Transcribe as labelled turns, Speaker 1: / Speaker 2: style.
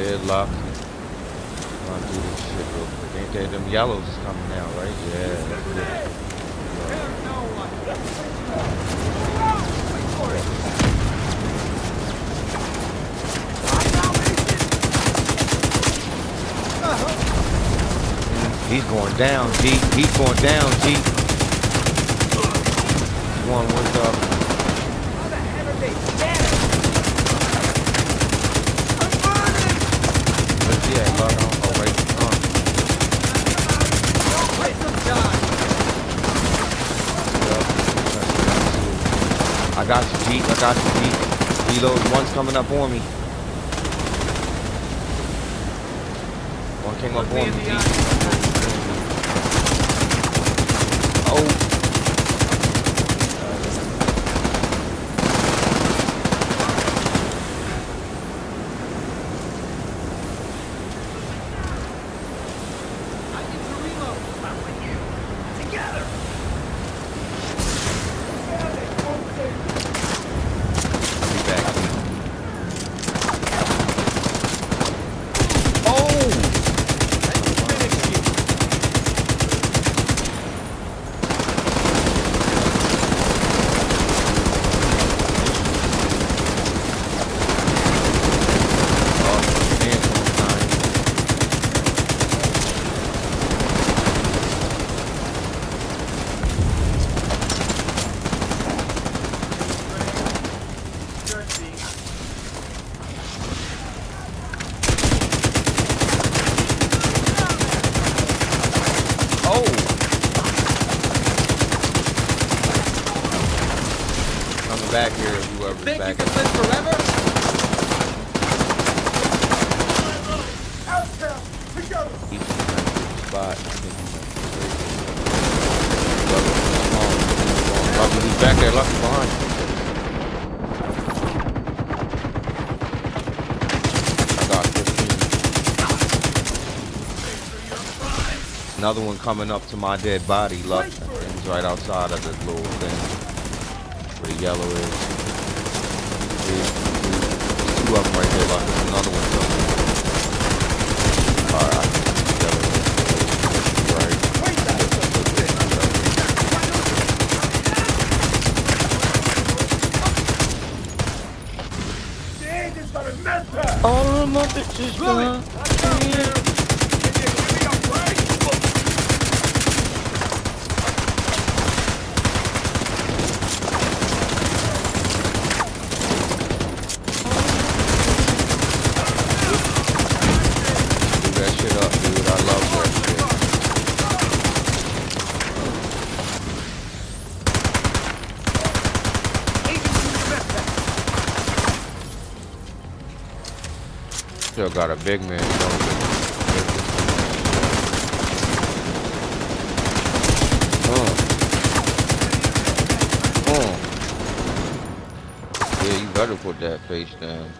Speaker 1: Lock. I'll do this shit real quick. Ain't there? Them yellows is coming now, right? Yeah, that's good. He's going down, G. He's going down, G. One went up. Yeah, lock on. Oh, wait. I got you, G. I got you, G. Reload. One's coming up on me. One came up on me, G. Oh. Back here, whoever's
Speaker 2: think
Speaker 1: back.
Speaker 2: You can live forever?
Speaker 1: He's in the spot. Lucky, he's back there. Lucky behind you. I got 15. Another one coming up to my dead body. Luck. He's right outside of this little thing. Where the yellow is. There's two of them right there, like there's another one coming. Alright, I can see the yellow is right. All of my bitches gone. Still got a big man. Yeah, you better put that face down.